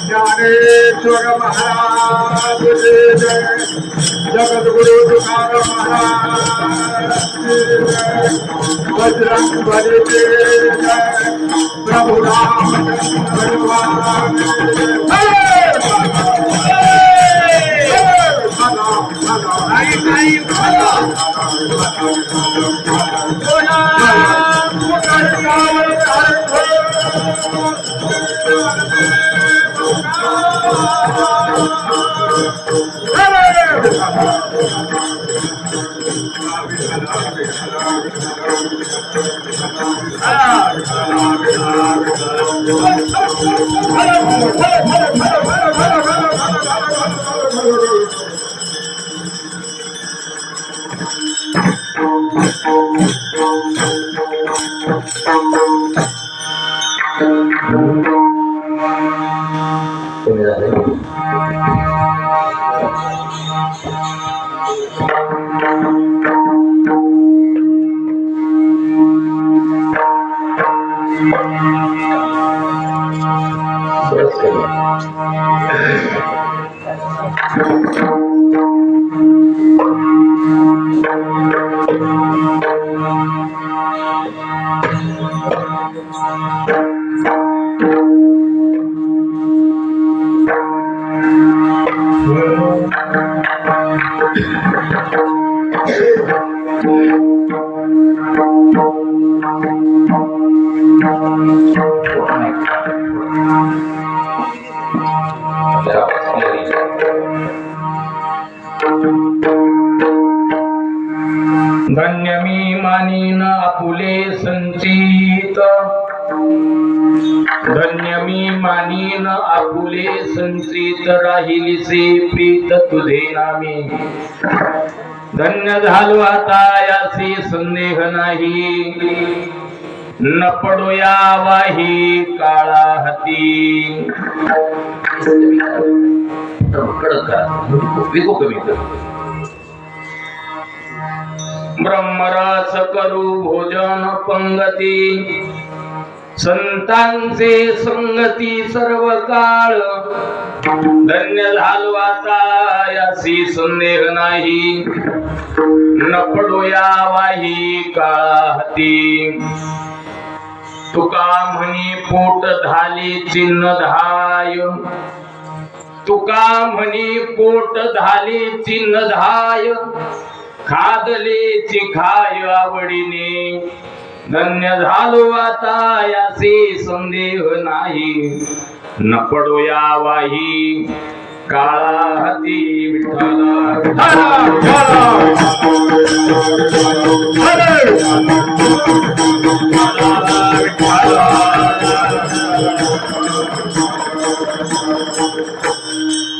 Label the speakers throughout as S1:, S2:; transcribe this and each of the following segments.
S1: ज्ञानेश्वर महाराज जय, जगद्गुरु तुकाराम महाराज जय, बजरंग बली जय, प्रभु रामचंद्र भगवान
S2: धन्य मी मानीन आपुले संचित, धन्य मी मानीन आपुले संचित, राहिलीसे प्रीत तुझे नामे, धन्य झालो आता यासी संदेह नाही, न पडो या वाही काळा हाती. ब्रह्मरस करू भोजन पंगती, संतांचे संगती सर्व काळ, धन्य झालो आता यासी संदेह नाही, न पडो या वाही काळा हाती. तुका म्हणी पोट झाली चिन्ह धाय, तुका म्हणी पोट झाली चिन्ह धाय, खादले चिखाय आवडीने, धन्य झालो आता यासी संदेह नाही, न पडो या वाही काळा हाती. विठ्ठला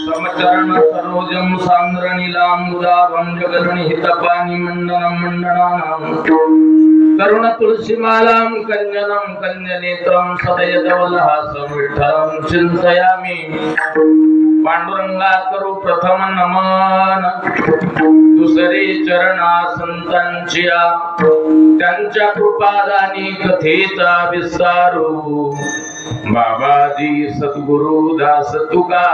S2: समचरण सरोजम सांद्र नीलांबुदा भंजगलनि हितपानि मंडनं मंडनानां करुण तुलसीमालां कञ्जनं कञ्जनेत्रं सदयदवलहासं विठ्ठलं चिन्तयामि पांडुरंगा करू प्रथम नमन दुसरे चरणा संतांची त्यांच्या कृपादानी कथेचा विस्तारू बाबाजी सद्गुरु दास तुका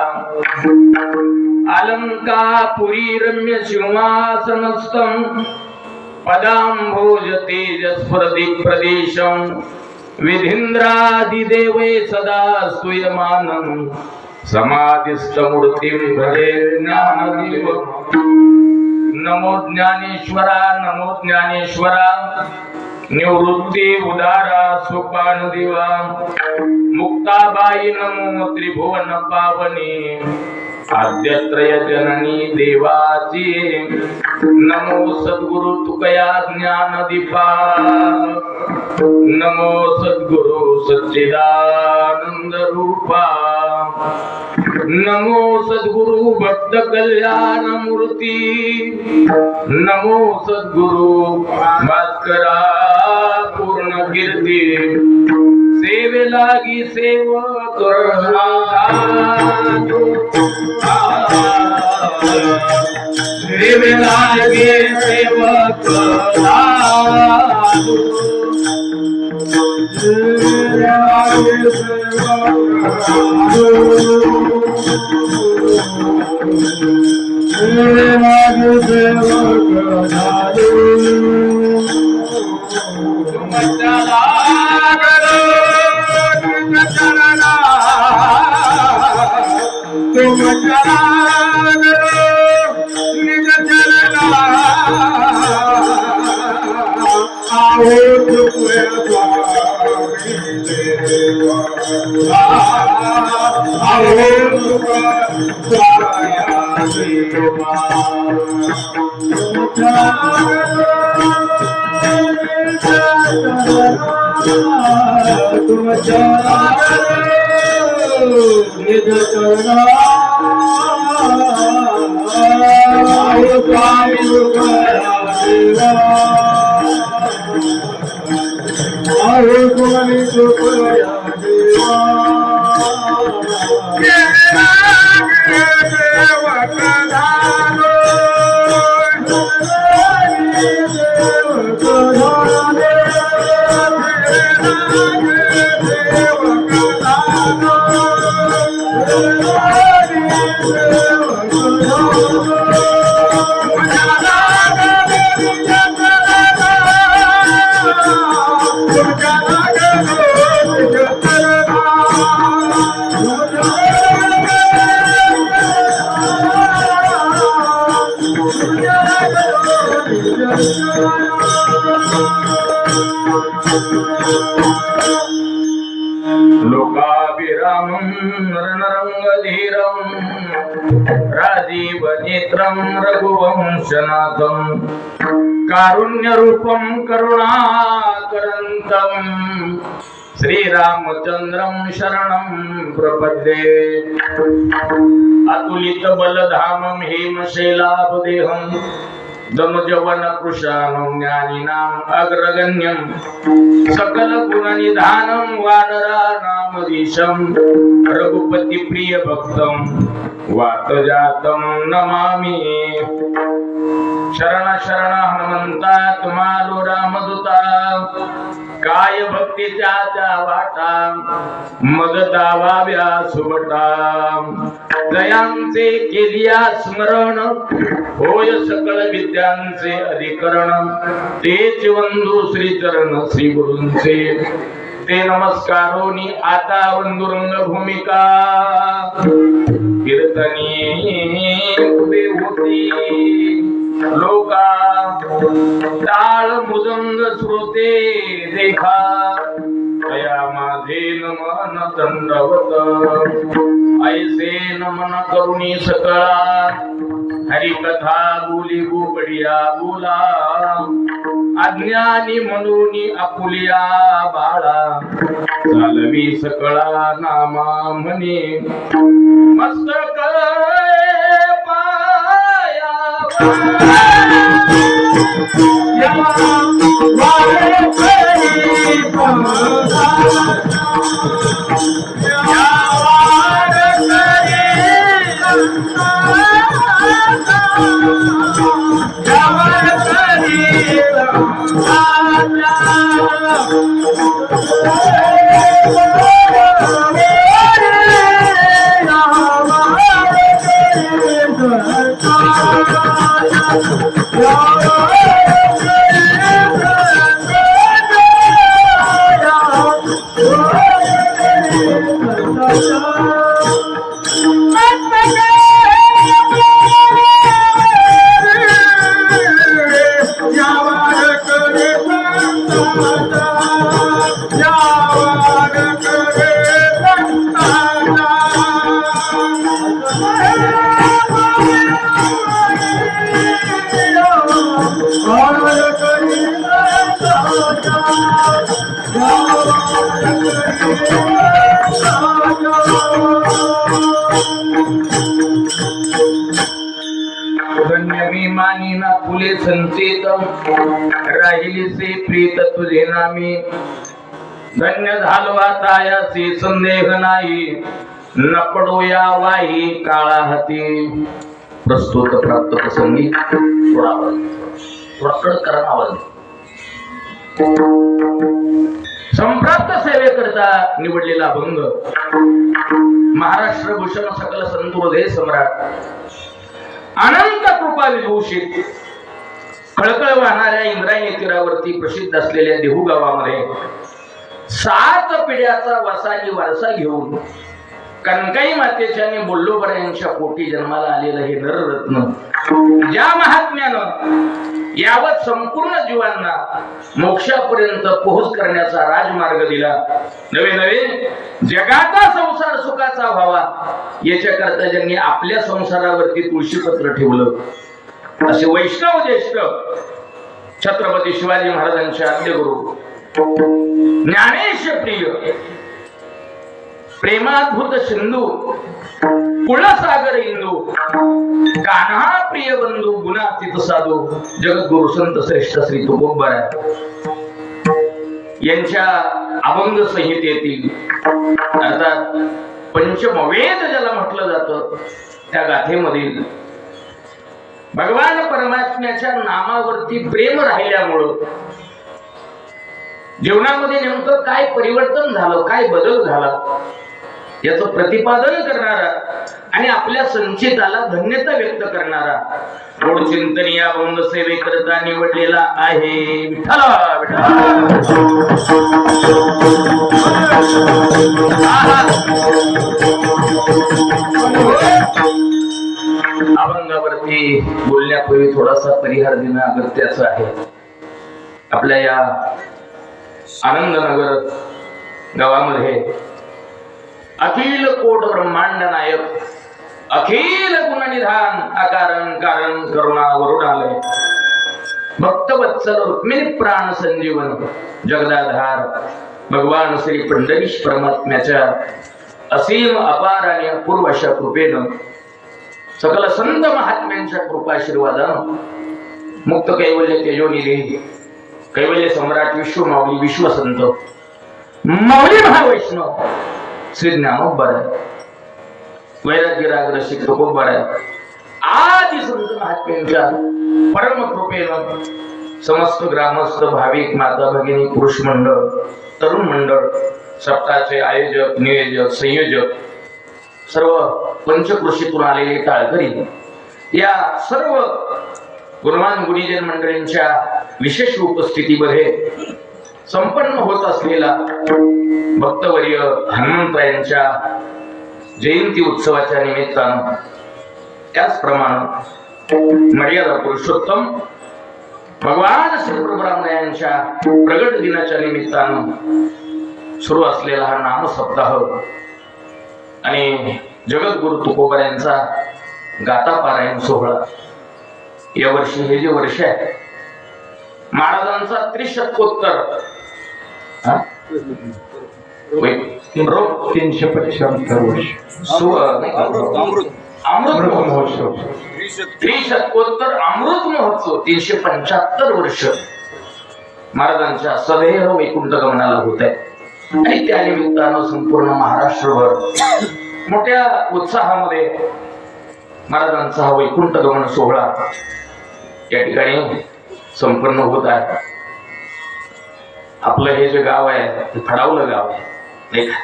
S2: अलंकापुरी रम्य सिंहासनस्थं पदांभोज तेजस्फुरदि प्रदेशं विधीन्द्रादिदेवे सदा स्तूयमानं समाधिस्थमूर्तिं भजे ज्ञानदेव नमो ज्ञानेश्वरा नमो ज्ञानेश्वरा निवृत्ती उदारा सुपानुदेवा मुक्ताबाई नमो त्रिभुवन पावनी आद्यत्रय जननी देवाची नमो सद्गुरु तुकया ज्ञानदीपा नमो सद्गुरु सच्चिदानंद रूपा नमो सद्गुरु भक्त कल्याण मूर्ती नमो सद्गुरु भास्करा पूर्ण कीर्ती सेवे लागी सेवक सेवे लागे सेवक लोकाभिरामं रणरंगधीरं राजीव नेत्रं रघुवंशनाथं कारुण्यरूपं करुणाकरन्तं श्रीरामचन्द्रं शरणं प्रपद्ये अतुलित बलधामं हेमशैलाभदेहं दमजवन कृशानं ज्ञानिनाम् अग्रगण्यं सकल गुणनिधानं वानराणामधीशं रघुपति प्रिय भक्तं वातजातं नमामि शरण शरण हनुमंता तुम्हारो रामदूता काय भक्ती त्या वाटा मग दावाव्या सुबटा दयांचे केलिया स्मरण होय सकळ विद्यांचे अधिकरण तेच वंदू श्री चरण श्री गुरूंचे ते नमस्कारोनी आता वंदुरंग भूमिका कीर्तनी उभे होती लोका टाळ मुदंग श्रोते देखा दया माझे नमन दंडवत ऐसे नमन करुणी सकळा हरिकथा बोली गोबडिया बोला अज्ञानी म्हणून आपुलिया बाळा चालवी सकळा नामा म्हणे मस्तक पाया मानिना फुले संचित राहिली से प्रीत तुझे नामी धन्य झालो आता याचे संदेह नाही न पडो या वाही काळा हाती प्रस्तुत प्राप्त प्रसंगी थोडा कडकरण आवाज संप्राप्त सेवेकरता निवडलेला अभंग महाराष्ट्र भूषण सकल संत हृदय सम्राट अनंत कृपा विभूषित खळखळ वाहणाऱ्या इंद्रायणी तीरावरती प्रसिद्ध असलेल्या देहू गावामध्ये 7 पिढ्याचा वसानी वारसा घेऊन कणकाई मातेच्या आणि बोल्लोबरा यांच्या पोटी जन्माला आलेलं हे नररत्न ज्या महात्म्यानं यावत संपूर्ण जीवांना मोक्षापर्यंत पोहोच करण्याचा राजमार्ग दिला नवे नवे जगाचा संसार सुखाचा व्हावा याच्याकरता ज्यांनी आपल्या संसारावरती तुळशीपत्र ठेवलं असे वैष्णव ज्येष्ठ छत्रपती शिवाजी महाराजांचे आद्यगुरु ज्ञानेश प्रिय प्रेमाद्भुत सिंधू कुळसागर इंदू कान्हा प्रिय बंधू गुणातीत साधू जगद्गुरु संत श्रेष्ठ श्री तुकोबारा यांच्या अभंग संहितेतील अर्थात पंचमवेद ज्याला म्हटलं जातं त्या गाथेमधील भगवान परमात्म्याच्या नामावरती प्रेम राहिल्यामुळं जीवनामध्ये नेमकं काय परिवर्तन झालं काय बदल झाला याचं प्रतिपादन करणारा आणि आपल्या संचिताला धन्यता व्यक्त करणारा गोड चिंतन या अभंग सेवेकरता निवडलेला आहे विठ्ठला अभंगावरती बोलण्यापूर्वी थोडासा परिहार देणं अगत्याचं आहे आपल्या या आनंदनगर गावामध्ये अखिल कोट ब्रह्मांड नायक अखिल गुणनिधान अकारण कारण करुणा वरुणालय भक्तवत्सल रुक्मिणी प्राण संजीवन जगदाधार भगवान श्री पंढरीश परमात्म्याच्या असीम अपार आणि अपूर्व अशा कृपेनं सकल संत महात्म्यांच्या कृपाशीर्वादानं मुक्त कैवल्य तेजोनिधी कैवल्य सम्राट विश्व माऊली विश्वसंत माऊली महावैष्णव श्री ज्ञानोबा वैराग्य रागरसिक तुकोबा आदि संत महात्म्यांच्या परम कृपेनं समस्त ग्रामस्थ भाविक माता भगिनी पुरुष मंडळ तरुण मंडळ सप्ताहाचे आयोजक नियोजक संयोजक सर्व पंचकृषीतून आलेले टाळकरी या सर्व गुणवान गुणीजन मंडळींच्या विशेष उपस्थितीमध्ये संपन्न होत असलेला भक्तवर्य हनुमंतरायांच्या जयंती उत्सवाच्या निमित्तानं त्याचप्रमाणे मर्यादा पुरुषोत्तम भगवान श्री प्रभुरामयांच्या प्रगट दिनाच्या निमित्तानं सुरू असलेला हा नाम सप्ताह आणि जगद्गुरु तुकोबा यांचा गाथा पारायण सोहळा या वर्षी हे जे वर्ष आहे महाराजांचा त्रिशतकोत्तर 375 वर्ष अमृत महोत्सव त्रिशतकोत्तर अमृत महोत्सव 375 वर्ष महाराजांच्या सदैव वैकुंठ गमनाला होत आहे आणि त्या निमित्तानं संपूर्ण महाराष्ट्रभर मोठ्या उत्साहामध्ये महाराजांचा हा वैकुंठ गमन सोहळा या ठिकाणी संपन्न होत आहे. आपलं हे जे गाव आहे ते फडावलं गाव आहे नाही का,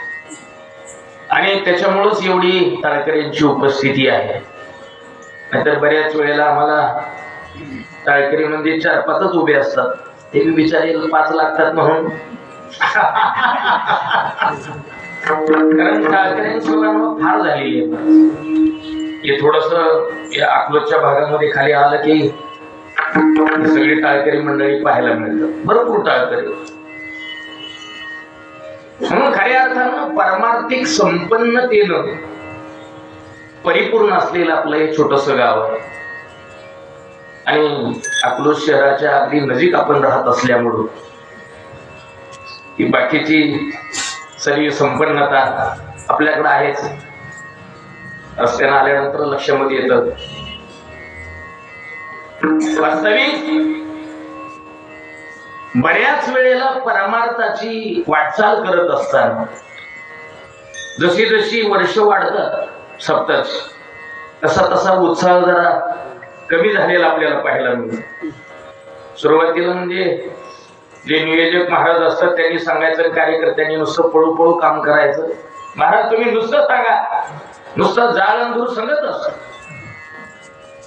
S2: आणि त्याच्यामुळेच एवढी टाळकऱ्यांची उपस्थिती आहे. नाहीतर बऱ्याच वेळेला आम्हाला टाळकरी म्हणजे 4-5च उभे असतात, ते बी बिचारे 5 लागतात म्हणून. कारण टाळकऱ्यांशिवाय फार झालेली आहे. हे थोडस या अकलूजच्या भागामध्ये खाली आलं की सगळी टाळकरी मंडळी पाहायला मिळतात, भरपूर टाळकरी. म्हणून खऱ्या अर्थानं परमार्थिक संपन्नतेनं परिपूर्ण असलेलं आपलं हे छोटस गाव आहे. आणि अकलूज शहराच्या अगदी नजीक आपण राहत असल्यामुळं ही बाकीची सगळी संपन्नता आपल्याकडे आहेच. रस्त्यानं आल्यानंतर लक्षामध्ये येतं वास्तविक बऱ्याच वेळेला परमार्थाची वाटचाल करत असताना जशी जशी वर्ष वाढतात सप्ताची तसा तसा उत्साह जरा कमी झालेला आपल्याला पाहायला मिळतो. सुरुवातीला म्हणजे जे नियोजक महाराज असतात त्यांनी सांगायचं, कार्यकर्त्यांनी नुसतं पळू पळू काम करायचं. महाराज तुम्ही नुसतं सांगा, नुसतं जाळ अंधूर सांगत असत.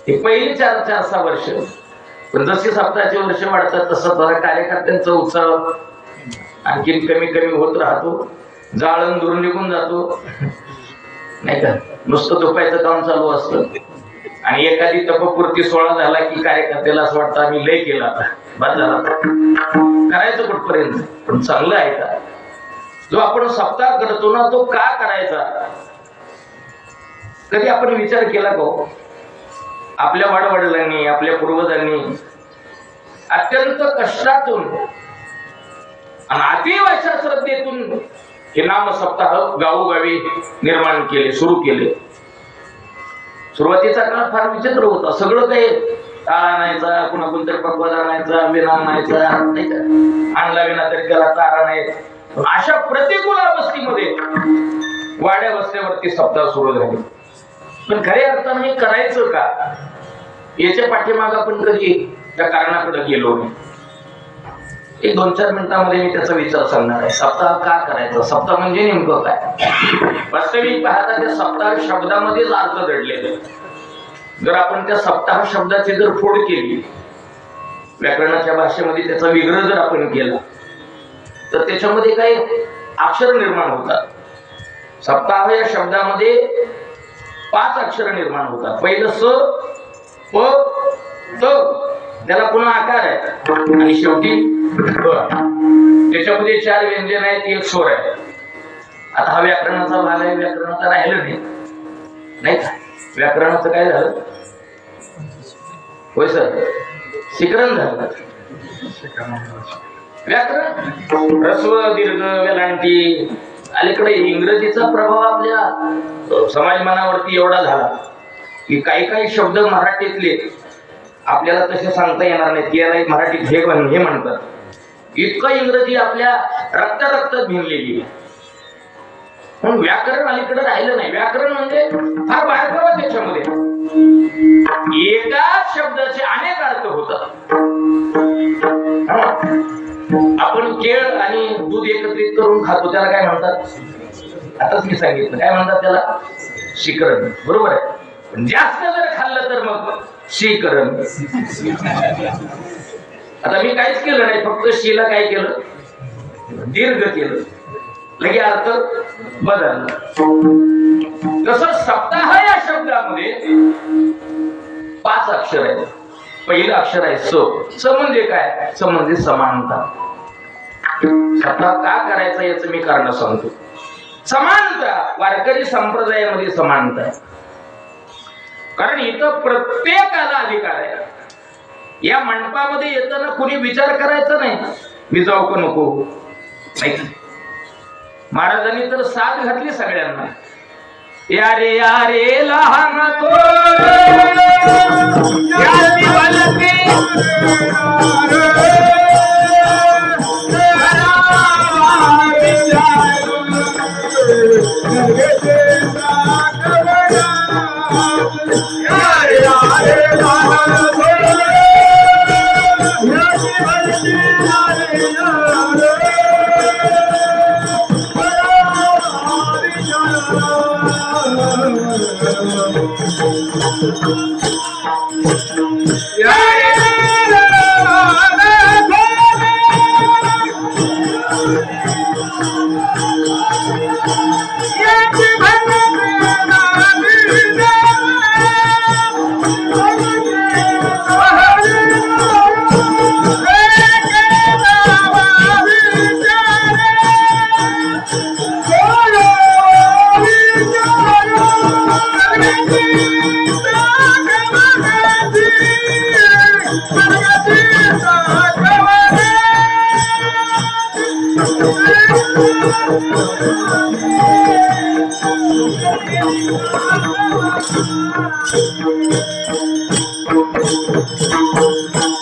S2: हे पहिली 4-6 वर्ष. पण जसे सप्ताहाचे वर्ष वाढतात तसं जरा कार्यकर्त्यांचा उत्साह आणखीन कमी कमी होत राहतो, जाळण दूर निघून जातो नाही का. नुसतं झोपायचं काम चालू असतं आणि एखादी तपपूर्ती सोहळा झाला की कार्यकर्त्याला असं वाटतं आम्ही लय केला, आता बस झाला, करायचं कुठपर्यंत. पण चांगलं आहे का जो आपण सप्ताह करतो ना तो का करायचा, कधी आपण विचार केला का? आपल्या वाडवडिलांनी आपल्या पूर्वजांनी अत्यंत कष्टातून आणि अतिवाच्या श्रद्धेतून हे नाम सप्ताह गावोगावी निर्माण केले, सुरू केले. सुरुवातीचा काळ फार विचित्र होता. सगळं काही टाळ आणायचा, पुन्हा कोणतरी पक्वाद आणायचा, विना आणायचा नाही का, आणला विना तरी त्याला तारा नाही. अशा प्रतिकूल अवस्थेमध्ये वाड्या वस्त्यावरती सप्ताह सुरू झाले. पण खऱ्या अर्थानं हे करायचं का याच्या पाठीमाग आपण कधी त्या कारणाकडे गेलो नाही. 1-2-4 मिनिटांमध्ये मी त्याचा विचार सांगणार आहे. सप्ताह का करायचा, सप्ताह म्हणजे नेमकं काय. वास्तविक पाहता त्या सप्ताह शब्दामध्येच अर्थ दडलेले. जर आपण त्या सप्ताह शब्दाची जर फोड केली, व्याकरणाच्या भाषेमध्ये त्याचा विग्रह जर आपण केला तर त्याच्यामध्ये काही अक्षर निर्माण होतात. सप्ताह या शब्दामध्ये 5 अक्षर निर्माण होतात. पहिलं स, प, त, त्याला पुन्हा आकार आहे आणि शेवटी ब. त्याच्यामध्ये 4 व्यंजन आहेत, 1 स्वर आहे. आता हा व्याकरणाचा भाग आहे, व्याकरणाचा राहिलं नाही का. व्याकरणाचं काय झालं होय सर, शिकरण झालं. व्याकरण ह्रस्व दीर्घ वेलांटी. अलीकडे इंग्रजीचा प्रभाव आपल्या समाज मनावरती एवढा झाला की काही काही शब्द मराठीतले आपल्याला तसे सांगता येणार नाही, याला मराठीत हे म्हणतात. इतकं इंग्रजी आपल्या रक्तात भिनलेली. म्हणून व्याकरण अलीकडे राहिलं नाही. व्याकरण म्हणजे फार बारकावा. त्याच्यामध्ये एकाच शब्दाचे अनेक अर्थ होतात. आपण केळ आणि दूध एकत्रित करून खातो, त्याला काय म्हणतात? आताच मी सांगितलं काय म्हणतात त्याला, शिकरण. बरोबर आहे. जास्त जर खाल्लं तर मग शिकरण. आता मी काहीच केलं नाही, फक्त शीला काय केलं, दीर्घ केलं, लगे अर्थ बदलला. तसं सप्ताह या शब्दामध्ये 5 अक्षर आहेत. पहिलं अक्षर आहे स. स म्हणजे काय? स म्हणजे समानता. सप्ताह का करायचा याचं मी कारण सांगतो. समानता, वारकरी संप्रदायामध्ये समानता आहे. कारण इथं प्रत्येकाला अधिकार आहे. या मंडपामध्ये येताना कुणी विचार करायचा नाही मी जाऊ का नको. महाराजांनी तर साथ घातली सगळ्यांना. यारे लहान थोर याची भलती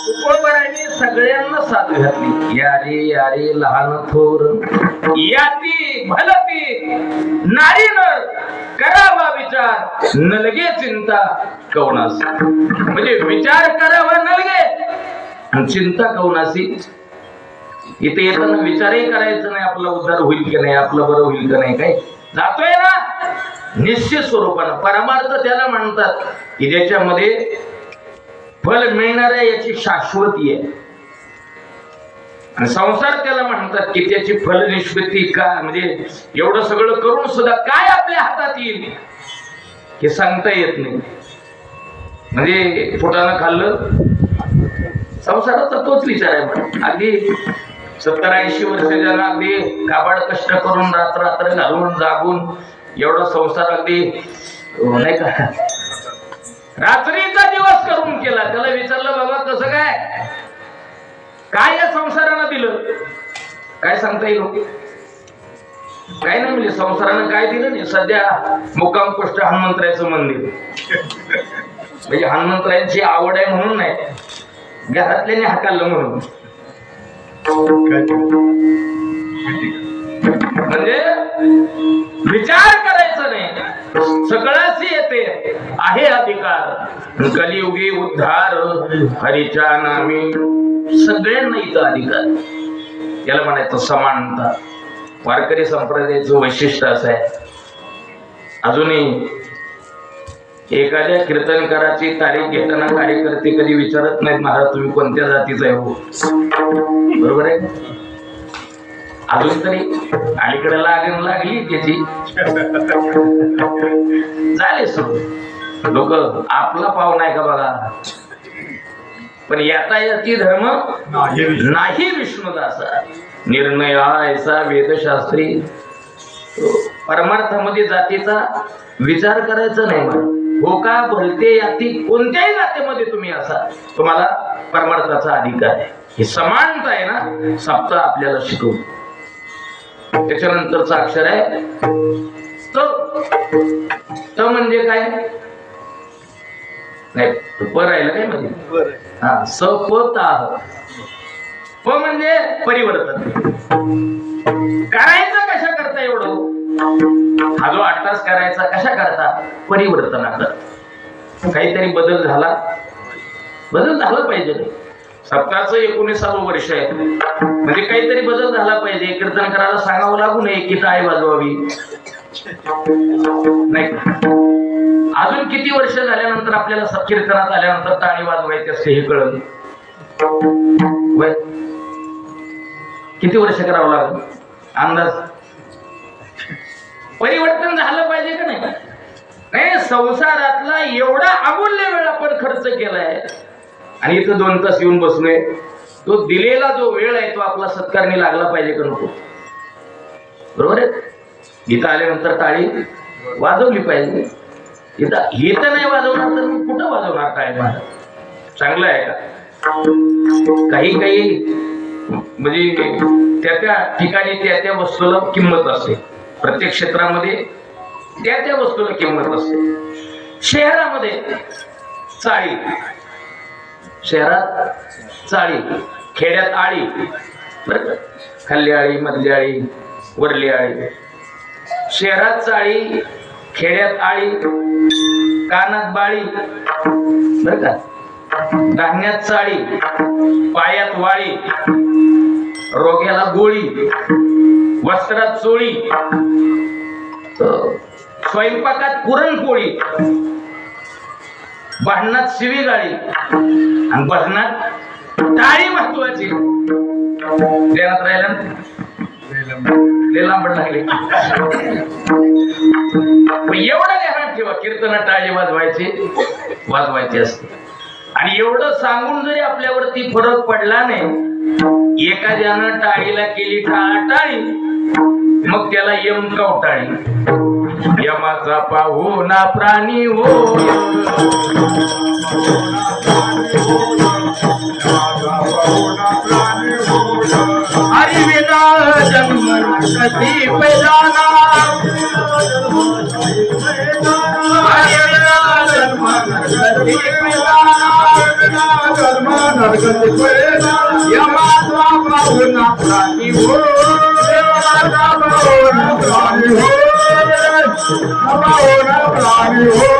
S2: तुकोबरायांनी सगळ्यांना साथ घातली. यारे लहान थोर याती भलती नारी नर करावा विचार नलगे चिंता कवनासी. म्हणजे विचार करावा नलगे आणि चिंता कवनासी. इथे येताना विचारही करायचं नाही आपला उद्धार होईल की नाही, आपलं बरं होईल की नाही. काय जातोय ना निश्चित स्वरूपानं. परमार्थ त्याला म्हणतात की ज्याच्यामध्ये फल मिळणार आहे, याची शाश्वती आहे. आणि संसार त्याला म्हणतात की त्याची फल निष्पत्ती का, म्हणजे एवढं सगळं करून सुद्धा काय आपल्या हातात येईल हे सांगता येत नाही. म्हणजे पोटानं खाल्लं, संसाराचा तोच विचार आहे. अगदी 70-80 वर्ष ज्याला अगदी काबाड कष्ट करून रात्र घालून जागून एवढा संसार अगदी नाही का रात्रीचा दिवस करून केला, त्याला विचारलं बाबा कसं काय या संसारानं दिलं, काय सांगता येईल? काय नाही. म्हणजे संसारानं काय दिलं नाही. सध्या मुक्काम पोस्ट हनुमंतरायचं मंदिर, म्हणजे हनुमंतरायांची आवड आहे म्हणून नाही, घरातल्याने हाकाललं म्हणून. म्हणजे विचार करायचं नाही, सगळंच येते आहे अधिकार. कलियुगी उद्धार हरीच्या नामी, सगळ्यांना इथं अधिकार. याला म्हणायचं समानता. वारकरी संप्रदायाचं वैशिष्ट्य असं आहे. अजूनही एखाद्या कीर्तनकाराची तारीख घेताना कार्यकर्ते कधी विचारत नाहीत महाराज तुम्ही कोणत्या जातीचा आहे हो, बरोबर आहे. अजून तरी अलीकडे लागली त्याची झाले सुरू. लोक आपला पाहुणा आहे का बघा. पण यातायाती धर्म नाही विष्णुदासा. निर्णय ऐसा वेदशास्त्री. परमार्थामध्ये जातीचा विचार करायचा नाही. हो का भलते याती कोणत्याही नात्यामध्ये तुम्ही असा, तुम्हाला परमार्थाचा अधिकार आहे. ही समानता आहे ना, सप्ताह आपल्याला शिकवतो. त्याच्यानंतरचा अक्षर आहे त म्हणजे काय नाही, प राहिलं काय म्हणजे हा सपताह. प म्हणजे परिवर्तन. करायचं कशा करता एवढं, हा जो 8 तास करायचा कशा करता, परिवर्तनात. काहीतरी बदल झाला पाहिजे. सप्ताहाचं 19वे वर्ष आहे, म्हणजे काहीतरी बदल झाला पाहिजे. कीर्तन करायला सांगावं लागू नये की टाळी वाजवावी नाही. अजून किती वर्ष झाल्यानंतर आपल्याला कीर्तनात आल्यानंतर टाळी वाजवायची असते हे कळलं. किती वर्ष करावं लागलं अंदाज. परिवर्तन झालं पाहिजे का नाही. संसारातला एवढा अमूल्य वेळ आपण खर्च केलाय आणि इथं 2 तास येऊन बसलोय. तो दिलेला जो वेळ आहे तो आपला सत्कारणी लागला पाहिजे का नको, बरोबर आहे. इथं आल्यानंतर टाळी वाजवली पाहिजे. इथं नाही वाजवणार तर मी कुठं वाजवणार टाळी. माझं चांगलं आहे का. काही म्हणजे त्या ठिकाणी त्या वस्तूला किंमत असते. प्रत्येक क्षेत्रामध्ये त्या त्या वस्तूला किंमत असते. शहरामध्ये चाळी, शहरात चाळी, खेड्यात आळी. बरं का? खाल्ली आळी, मधली आळी, वरली आळी. शहरात चाळी, खेड्यात आळी, कानात बाळी. बरं का? धान्यात चाळी, पायात वाळी, रोग्याला गोळी, वस्त्रात चोळी, स्वयंपाकात पुरणपोळी, भांडणात शिवीगाळी आणि भजनात टाळी महत्वाची. ध्यानात राहिला ना? लय लांबड लागले. एवढं ध्यानात ठेवा, कीर्तन टाळी वाजवायची असते. आणि एवढं सांगून जरी आपल्यावरती फरक पडला नाही, एखाद्यानं टाळीला केली टाळी, मग त्याला यम कवटाळी. यमाचा पाहुणा प्राणी हो, हरी विना जन्म कधी पैदाना, हरी विना जन्म कधी पैदाना, यमाचा पाहुणा प्राणी हो, यमाचा पाहुणा प्राणी हो, प्राणी हो.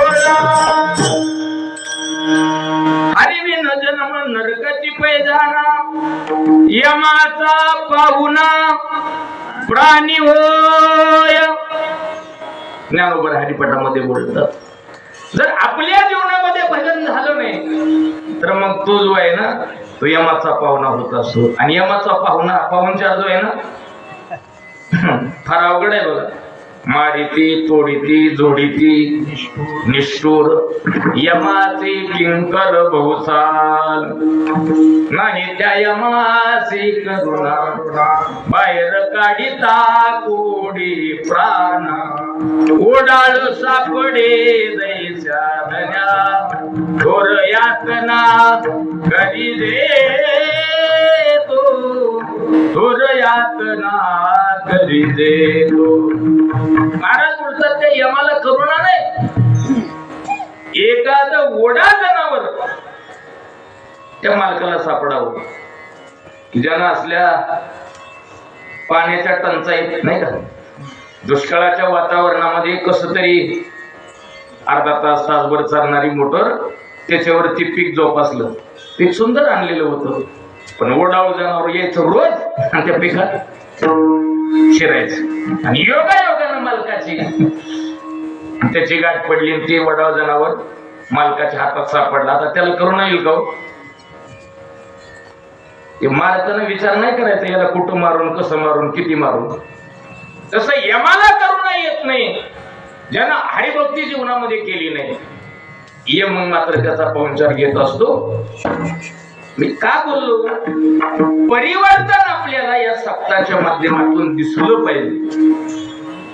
S2: हरिविन जन्म नरकती पैदाना, यमाचा पाहुणा प्राणी होय. ज्ञानोबर हरिपाठामध्ये बोलतात, जर आपल्या जीवनामध्ये भजन झालं नाही तर मग तो जो आहे ना, तो यमाचा पाहुणा होत असतो. आणि यमाचा पाहुणचार जो आहे ना, फार अवघड आहे बघा. मारिती, तोडीती, जोडीती, निष्ठुर, यमाचे किंकर बहुसाल, नाही त्या यमाची करुणा, बाहेर काढिता कोडी प्राण, ओडाळ सापडे दैच्या धन्या, थोर यातना करी दे तो, थोर यातना करी दे तो. महाराज बोलतात त्या यमाला करुणा नाही. एखादं ओढा जनावर त्या मालकाला सापडावं, ज्यांना असल्या पाण्याच्या टंचाईत नाही का, दुष्काळाच्या वातावरणामध्ये कसं तरी अर्धा तास तासभर चालणारी मोटर, त्याच्यावरती पीक जोपासलं. पीक सुंदर आणलेलं होतं, पण ओढावं जनावर यायचं रोज आणि त्या पिकात शिरायचं. आणि योगायोगानं मालकाची त्याची गाठ पडली आणि ते वडाव जनावर मालकाच्या हातात सापडला. आता त्याला करुणा येईल का? मारताना विचार नाही करायचा याला कुठं मारून, कसं मारून, किती मारून. तसं यमाला करुणा येत नाही ज्यांना हरिभक्ती जीवनामध्ये केली नाही. यम मात्र त्याचा पाहुणचार घेत असतो. मी का बोललो? परिवर्तन आपल्याला या सप्ताहाच्या माध्यमातून दिसलं पाहिजे.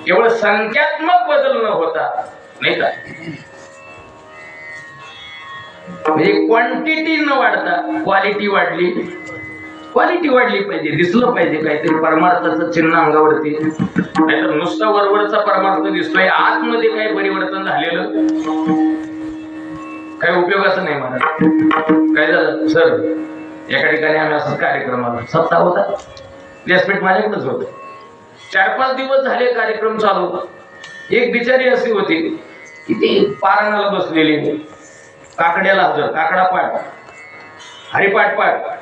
S2: केवळ संख्यात्मक बदल न होता, नाही का, म्हणजे क्वांटिटी न वाढता क्वालिटी वाढली पाहिजे, दिसलं पाहिजे काहीतरी परमार्थाचं चिन्ह अंगावरती. नाहीतर नुसता वरवरचा परमार्थ दिसतोय, आतमध्ये काही परिवर्तन झालेलं काही उपयोगाचं नाही. मला काय झालं सर, एका ठिकाणी आम्ही असं कार्यक्रमाला सप्ताह होता, व्यासपीठ माझ्याकडेच होतं. 4-5 दिवस झाले कार्यक्रम चालू. एक बिचारी अशी होती की ती पारायणाला बसलेली, काकड्याला हजर, काकडा पाठ, हरिपाठ पाठ.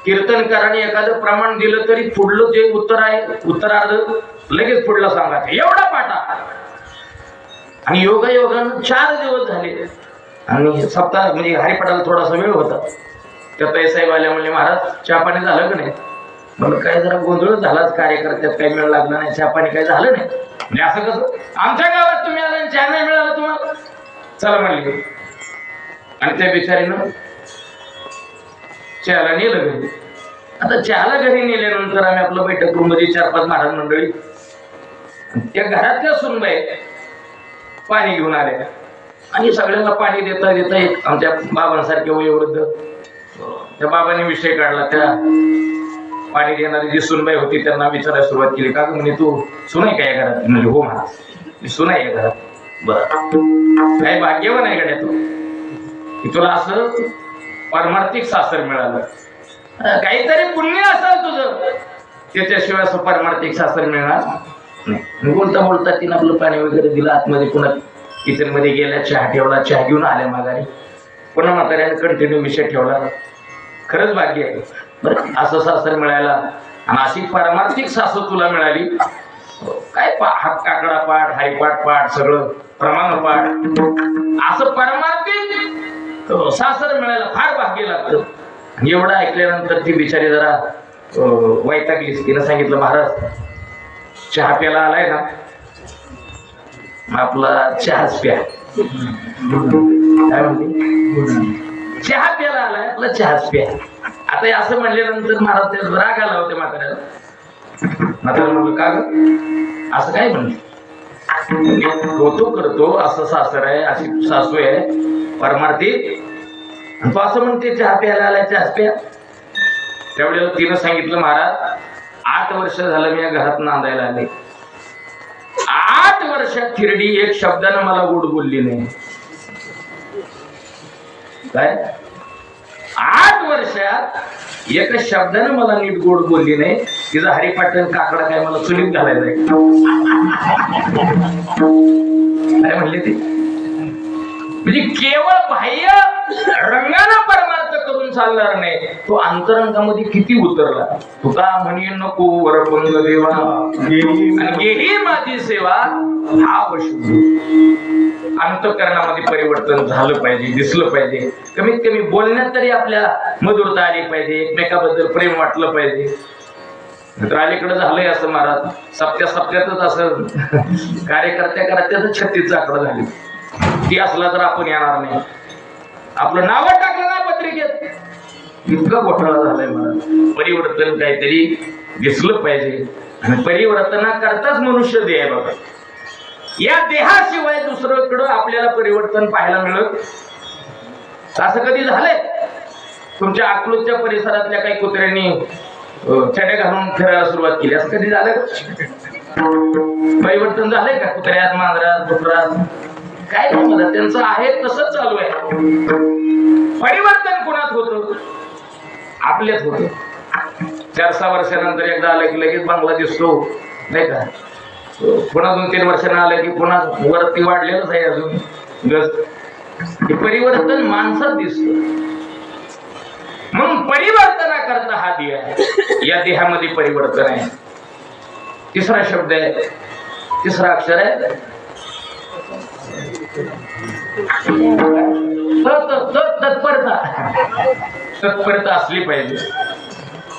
S2: कीर्तनकाराने एखादं प्रमाण दिलं तरी पुढलं जे उत्तर आहे, उत्तरार्ध लगेच पुढला सांगायचं, एवढा पाठा. आणि योगायोगानं 4 दिवस झाले आणि सप्ताह म्हणजे हरिपाठाला थोडासा वेळ होता. त्या साहेब आल्या म्हणले, महाराज चहा पाणी झालं का नाही? म्हणलं काय जरा गोंधळ झालाच, कार्यकर्त्यात काही मिळ लागला नाही, चहा पाणी काही झालं नाही. म्हणजे असं कसं, आमच्या गावात तुम्ही आला चहा नाही मिळाला तुम्हाला? चला म्हणले. आणि त्या बिचारीनं चहाला नेलं घरी. आता चहाला घरी नेल्यानंतर आम्ही आपलं बैठक रूम मध्ये 4-5 महाराज मंडळी, त्या घरातल्या सुनबाई पाणी घेऊन आल्या आणि सगळ्यांना पाणी देता देता एक आमच्या बाबांसारखे वयोवृद्ध, त्या बाबांनी विषय काढला. त्या पाणी देणारी जी सुनबाई होती त्यांना विचारायला सुरुवात केली, का म्हणे तू सुन आहे का या घरात? म्हणजे हो महाराज. दिसू नाही घरात. बर काही भाग्यवान आहे गड्या तू की तुला असं पारमार्थिक सासर मिळालं. काहीतरी पुण्य असेल तुझं, त्याच्याशिवाय असं पारमार्थिक सासर मिळणार नाही. बोलता बोलता तिनं आपलं पाणी वगैरे दिलं. आतमध्ये पुन्हा किचन मध्ये गेल्या, चहा ठेवला, चहा घेऊन आल्या माघारी. पुन्हा म्हाताऱ्याने कंटिन्यू विषय ठेवला. खरंच भाग्य आहे बरं असं सासर मिळायला. आणि अशी पारमार्थिक सासू तुला मिळाली. काय हात काकडा पाठ, हरिपाठ पाठ, सगळं प्रमाण पाठ, असं पारमार्थिक सासर मिळायला फार भाग्य लागतं. एवढं ऐकल्यानंतर ती बिचारी जरा वैतागलीच. तिनं सांगितलं महाराज चहा प्यायला आलाय ना, आपला चहाच प्या. काय म्हणते? चहा प्यायला आलाय, आपला चहाच प्या. आता असं म्हणल्यानंतर महाराज ते राग आला होते म्हाताऱ्याला. म्हातारा म्हणलं का ग असं काय म्हणते? कौतुक करतो असं सासर आहे, अशी सासू आहे परमार्थिक, तो असं म्हणते चहा प्यायला आलाय, चहाच प्या. त्यावेळेला तिनं सांगितलं महाराज 8 वर्ष झालं मी या घरात नांदायला आले. 8 वर्षात थिरडी एक शब्दानं मला गोड बोलली नाही. काय 8 वर्षात एक शब्दानं मला नीट गोड बोलली नाही. तिचा हरिपाटन काकडा काय मला चुलीत घालायचा आहे. काय म्हणले ते? म्हणजे केवळ बाह्य रंगानं परमार्थ करून चालणार नाही, तो अंतरंगामध्ये किती उतरला. तुका म्हणे नको वरपंग देवा आणि गेली माझी सेवा भाव शुद्ध. अंतःकरणामध्ये परिवर्तन झालं पाहिजे, दिसलं पाहिजे. कमीत कमी बोलण्यात तरी आपल्या मधुरता आली पाहिजे, एकमेकाबद्दल प्रेम वाटलं पाहिजे. तर अलीकडे झालंय असं महाराज, सप्त्यातच असं कार्यकर्त्याच 36 आकडा झाली. ती असला तर आपण येणार नाही. आपलं नाव टाकलं ना पत्रिकेत, इतका घोटाळा झालाय महाराज. परिवर्तन काहीतरी दिसलं पाहिजे. आणि परिवर्तनाकरताच मनुष्य देह आहे बघा. या देहाशिवाय दुसरीकडं आपल्याला परिवर्तन पाहायला मिळत. असं कधी झालंय? तुमच्या अकलूजच्या परिसरातल्या काही कुत्र्यांनी छड्या घालून फिरायला सुरुवात केली, असं कधी झालं? परिवर्तन झालंय का कुत्र्यात, मांजरात, कुत्र्यात? काय नाही मला, त्यांचं आहे तसंच चालू आहे. परिवर्तन कोणात होतं? आपल्यात होतं. 4-6 वर्षानंतर एकदा आलं की लगेच बांगला दिसतो नाही का. पुन्हा 2-3 वर्षांना आलं की पुन्हा वरती वाढलेलंच आहे अजून गज. हे परिवर्तन माणसात दिसतं. म्हणून परिवर्तनाकरता हा देह आहे. या देहामध्ये परिवर्तन आहे. तिसरा शब्द आहे, तिसरा अक्षर आहे तत्परता. तत्परता असली पाहिजे.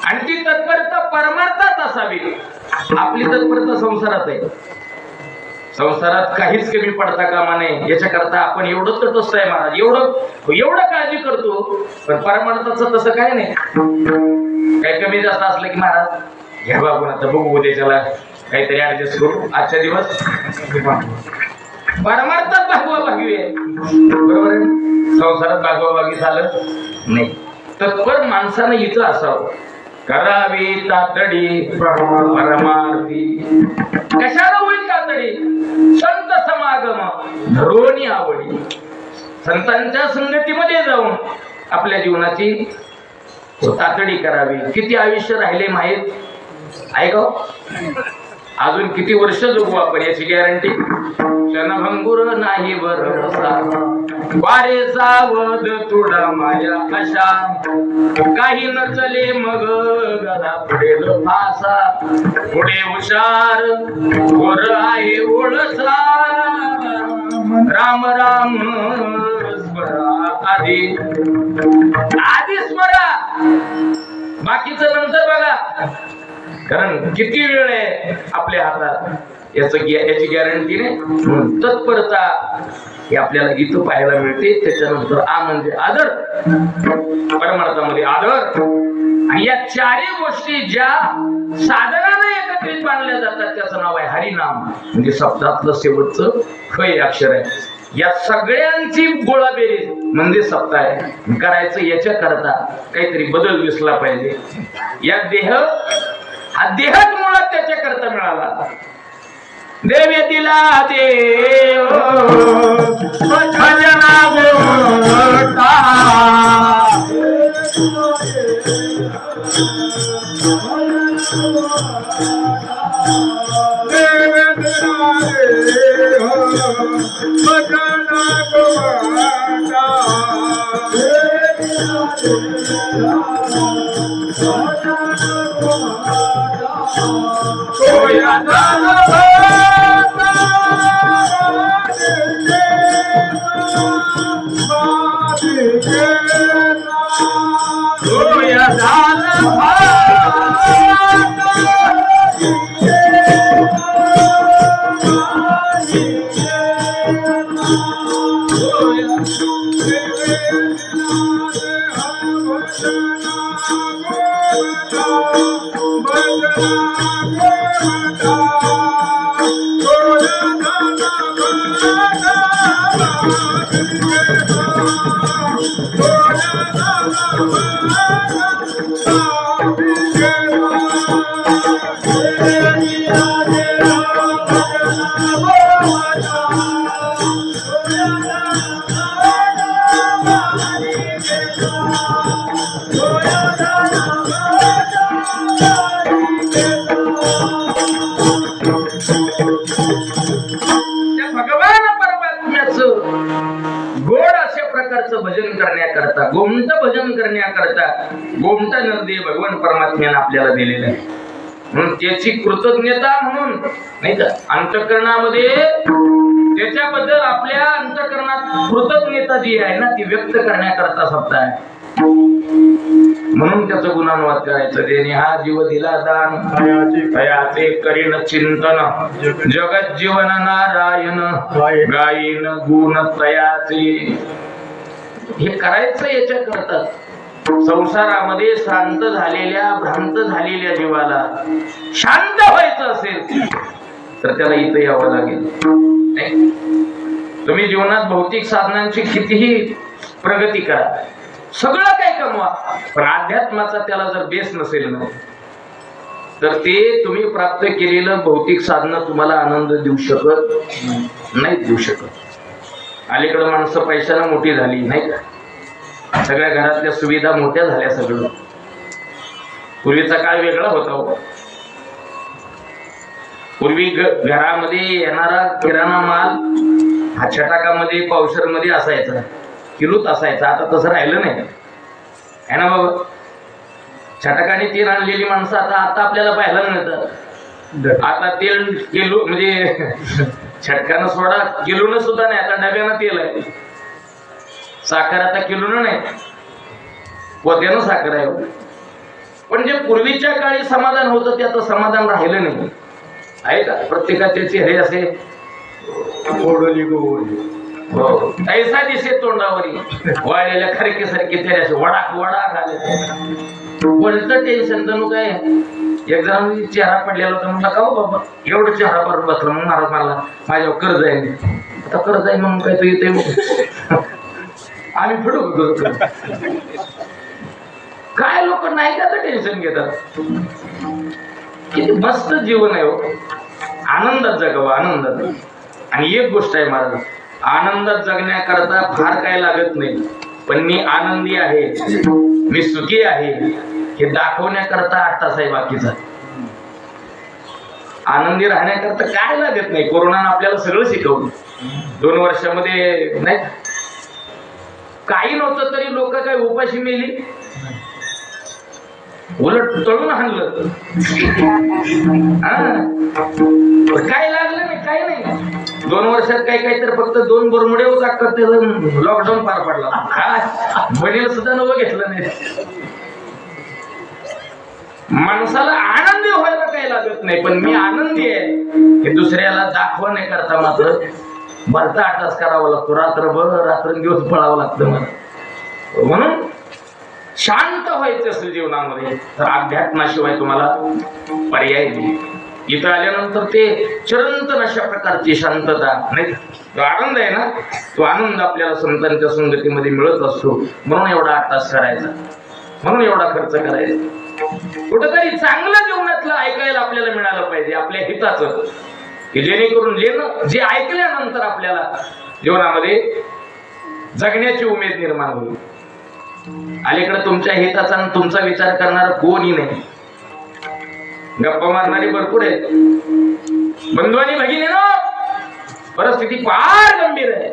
S2: आणि ती तत्परता परमार्थात असावी. आपली तत्परता संसारात आहे. संसारात काहीच कमी पडता कामा नये, याच्याकरता आपण एवढं तटस्थ आहे महाराज. एवढं काळजी करतो. पण परमार्थाचं तसं काय नाही. काही कमी जास्त असलं की महाराज घ्या बाबून, आता बघू उद्याच्याला काहीतरी ऍडजस्ट करू, आजच्या दिवस. परमार्थात भागवाभागी आहे, बरोबर आहे. संसारात भागवाभागी झालं नाही. तत्पर माणसानं इथं असावं. करावी तातडी परमार्थी. कशाला होईल तातडी? संत समागम धरोनी आवडी. संतांच्या संगतीमध्ये जाऊन आपल्या जीवनाची तातडी करावी. किती आयुष्य राहिले माहीत आहे का? अजून किती वर्ष जगू आपण याची गॅरंटी क्षणभंगुर नाही भरवसा. वारे सावध तुडा माया अशा. काही नचले मग गला पुढे फासा. पुढे हुशार वर आहे ओळसा. राम राम स्मरा आधी. आधी स्मरा, बाकीचं नंतर बघा. कारण किती वेळ आहे आपल्या हातात याची गॅरंटी नाही. तत्परता ही आपल्याला इथं पाहायला मिळते. त्याच्यानंतर आ म्हणजे आदर. परमार्थामध्ये आदर. आणि या 4 गोष्टी ज्या साधनाने एकत्रित बांधल्या जातात त्याचं नाव आहे हरिनाम. म्हणजे सप्ताहातलं शेवटचं खय अक्षर आहे. या सगळ्यांची गोळाबेरीज म्हणजे सप्ताह आहे. करायचं याच्या करता काहीतरी बदल दिसला पाहिजे. या हा देहच मुळात त्याच्या करता मिळाला. देवे दिला देव भजना गोटा भजन करण्याकरता गोमट भजन करण्याकरता गोमटा नदी भगवान परमात्म्याने आपल्याला दिलेला आहे म्हणून त्याची कृतज्ञता म्हणून नाही का अंतःकरणामध्ये त्याच्याबद्दल आपल्या अंतःकरणात कृतज्ञता जी आहे ना ती व्यक्त करण्याकरता शब्द आहे म्हणून त्याचं गुणानुवाद करायचं त्याने हा जीव दिला दान भयाचे करीन चिंतन जगत जीवन नारायण गायीन गुण तयाचे हे करायचं याच्या करता संसारामध्ये शांत झालेल्या भ्रांत झालेल्या जीवाला शांत व्हायचं असेल तर त्याला इथं यावं लागेल तुम्ही जीवनात भौतिक साधनांची कितीही प्रगती करा सगळं काही कमवा पण अध्यात्माचा त्याला जर बेस नसेल ना तर ते तुम्ही प्राप्त केलेलं भौतिक साधन तुम्हाला आनंद देऊ शकत नाही देऊ शकत अलीकडे माणसं पैशाला मोठी झाली नाही का सगळ्या घरातल्या सुविधा मोठ्या झाल्या सगळं पूर्वीचा काळ वेगळा होता पूर्वी घरामध्ये येणारा किराणा माल हा छटाकामध्ये पावशरमध्ये असायचा किलोत असायचा आता तसं राहिलं नाही आहे ना बाबा छटाकाने तेल आणलेली माणसं आता आपल्याला पाहायला मिळतात आता तेल किलो म्हणजे छटकानं सोडा किलोनं सुद्धा नाही आता डब्यानं तेल आहे साखर आता किलोनं नाही पोत्यानं साखर आहे पण जे पूर्वीच्या काळी समाधान होतं ते आता समाधान राहिलं नाही आहे का प्रत्येकाचे हे असे हो ऐसा दिसे तोंडावरी वाळलेल्या खरकेसारखे ते असे वडाक वडाक आले बोलतं टेन्शन जणू काय एकदम चेहरा पडलेला होता म्हणला का हो बाबा एवढं चेहरा भरून बसला मग महाराज मला माझ्यावर कर्ज आहे आता कर्ज आहे म्हणून काय तो येते आम्ही फिडू काय लोक नाही का टेन्शन घेतात किती मस्त जीवन आहे हो आनंदात जगावं आनंदात आणि एक गोष्ट आहे महाराज आनंदात जगण्याकरता फार काय लागत नाही पण मी आनंदी आहे मी सुखी आहे हे दाखवण्याकरता 8 तास आहे बाकीचा आनंदी राहण्याकरता काय लागत नाही कोरोनानं आपल्याला सगळं शिकवलं 2 वर्षामध्ये नाही काही नव्हतं तरी लोक काय उपाशी मेली उलट तळून आणलं काय लागलं नाही काय नाही 2 वर्षात काही तर फक्त 2 बोरमुडे टाकतात लॉकडाऊन पार पडला काय बहिणीला सुद्धा नवं घेतलं नाही माणसाला आनंदी व्हायला काही लागत नाही पण मी आनंदी आहे हे दुसऱ्याला दाखवण्याकरता मात्र भरता 8 तास करावा लागतो रात्रभर रात्रंदिवस पळावं लागतं मला म्हणून शांत व्हायचं असेल जीवनामध्ये तर अध्यात्माशिवाय तुम्हाला पर्याय नाही इथं आल्यानंतर ते चिरंतन अशा प्रकारची शांतता नाही तो आनंद आहे ना तो आनंद आपल्याला संतांच्या संगतीमध्ये मिळत असतो म्हणून एवढा 8 तास करायचा म्हणून एवढा खर्च करायचा कुठंतरी चांगलं जीवनातलं ऐकायला आपल्याला मिळालं पाहिजे आपल्या हिताचं की जेणेकरून जे ऐकल्यानंतर आपल्याला जीवनामध्ये जगण्याची उमेद निर्माण होईल. अलीकडे तुमच्या हिताचा आणि तुमचा विचार करणारा कोणी नाही. गप्पा मारणारे भरपूर आहेत. बंधू आणि भगिनीनो, परिस्थिती फार गंभीर आहे.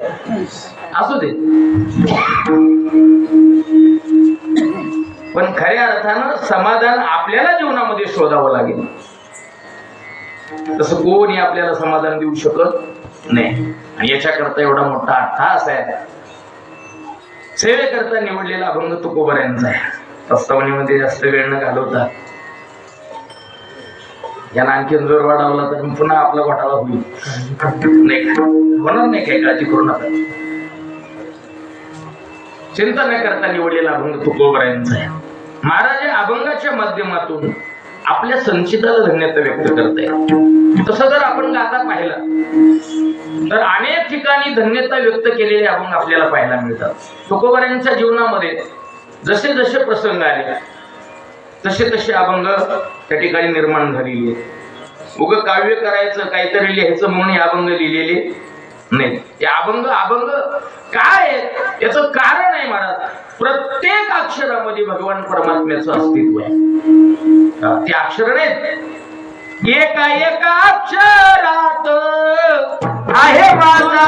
S2: असू दे, पण खऱ्या अर्थानं समाधान आपल्याला जीवनामध्ये शोधावं लागेल. तसं कोणी आपल्याला समाधान देऊ शकत नाही. आणि याच्याकरता एवढा मोठा अट्टहास आहे. सेवेकरता निवडलेला अभंग तुकोबऱ्यांचा आहे. प्रस्तावनेमध्ये जास्त वेळ न घालवता याला आणखीन जोर वाढवला तर पुन्हा आपला घोटाळा होईल. नाही होणार नाही, काही काळजी करू नका. चिंता न करता निवडलेला अभंग तुकोबऱ्यांचा आहे. महाराज या अभंगाच्या माध्यमातून आपल्या संचिताला धन्यता व्यक्त करताय. तसं जर आपण गाता पाहिलं तर अनेक ठिकाणी धन्यता व्यक्त केलेले अभंग आपल्याला पाहायला मिळतात. तुकोबऱ्यांच्या जीवनामध्ये जसे जसे प्रसंग आले तसे तसे अभंग त्या ठिकाणी निर्माण झालेली आहे. उग काव्य करायचं, काहीतरी लिहायचं म्हणून हे अभंग लिहिलेले नाही. हे अभंग काय आहे याचं कारण आहे महाराज. प्रत्येक अक्षरामध्ये भगवान परमात्म्याचं अस्तित्व आहे. ते अक्षर नाहीत, एका एका अक्षरात आहे माझा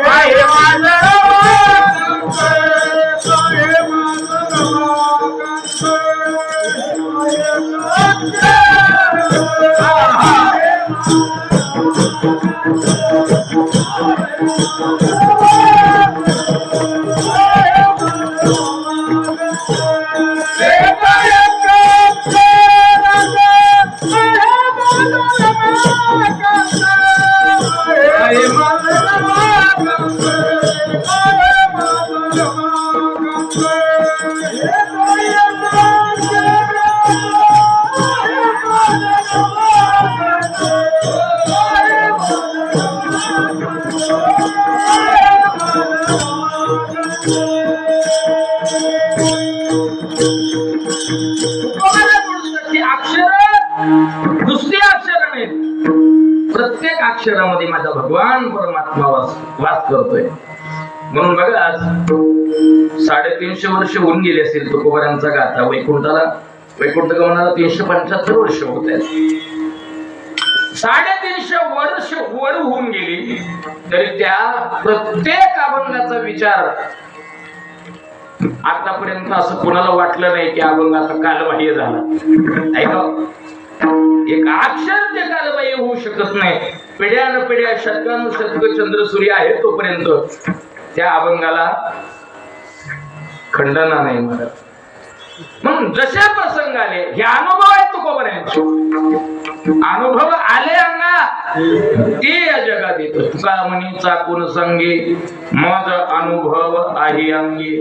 S2: आहे माझा प्रत्येक अक्षरामध्ये माझा भगवान परमात्मा वास करतोय. म्हणून बघा आज 350 वर्ष होऊन गेले असेल तुकोबऱ्यांचा गाथा. वैकुंठ गमनाला 375 वर्ष होत आहेत. 350 वर्ष वर होऊन गेली तरी त्या प्रत्येक अभंगाचा विचार आतापर्यंत असं कोणाला वाटलं नाही की अभंग आता कालबाह्य झाला. ऐका, एक अक्षर ते कालबाह्य होऊ शकत नाही. पिढ्यान पिढ्या शतकानुशतक चंद्र सूर्य आहे तोपर्यंत त्या अभंगाला खंडना नाही म्हणत. म्हणून जसे प्रसंग आले हे अनुभव आहेत तुकोबऱ्यांचे. अनुभव आले अंगा ते या जगात येत. तुका म्हणी चाकून संगे मज अनुभव आहे अंगी.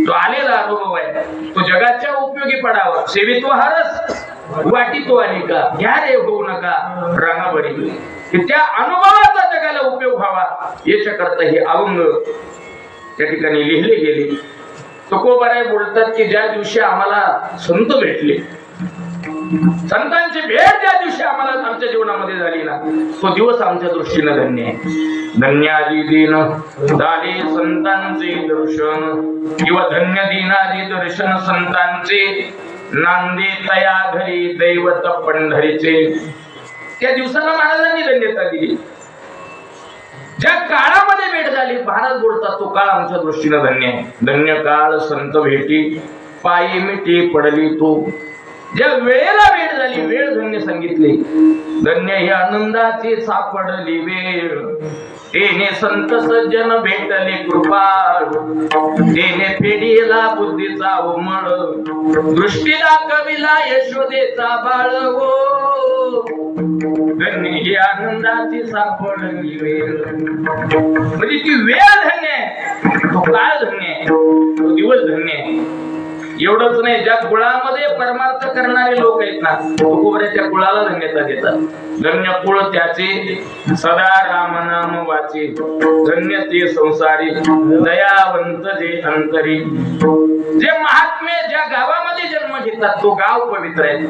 S2: तो आलेला अनुभव आहे, तो जगाच्या उपयोगी पडावा. सेवित्व हरस वाटी तो अनेका, घ्या रे होऊ नका रांगाबरी. त्या अनुभवाचा जगाला उपयोग व्हावा याच्याकरता हे अभंग त्या ठिकाणी लिहिले गेले. तुकोबराय बोलतात की ज्या दिवशी आम्हाला संत भेटले, संतांची भेट ज्या दिवशी आम्हाला आमच्या जीवनामध्ये झाली ना, तो दिवस आमच्या दृष्टीनं धन्य आहे. धन्यादी दिन झाले संतांचे दर्शन, किंवा धन्य दिनादी दर्शन संतांचे, नांदे तया घरी दैवत पंढरीचे. त्या दिवसाला महाराजांनी धन्यता दिली. ज्या काळामध्ये भेट झाली महाराज बोलतात तो काळ आमच्या दृष्टीनं धन्य आहे. धन्य काळ संत भेटी पायी मिठी पडली तो. ज्या वेळेला भेट झाली वेळ धन्य सांगितले. धन्य ही आनंदाची सापडली वेळ, तेने संत सज्जन भेटले कृपाळ, तेने फेडीला बुद्धीचा उमळ, दृष्टीला कवीला यशोदेचा बाळ हो. धन्य ही आनंदाची सापडली वेळ, म्हणजे ती वेळ धन्य आहे, तो काळ धन्य आहे, तो दिवस धन्य आहे. एवढंच नाही, ज्या कुळामध्ये परमार्थ करणारे लोक आहेत ना, तुकोबऱ्याच्या कुळाला धन्यता देतात. धन्य कुळ त्याचे सदा राम नाम वाचे, धन्य ते संसारी दयावंत जे अंतरी. जे महात्मे ज्या गावामध्ये जन्म घेतात तो गाव पवित्र आहे,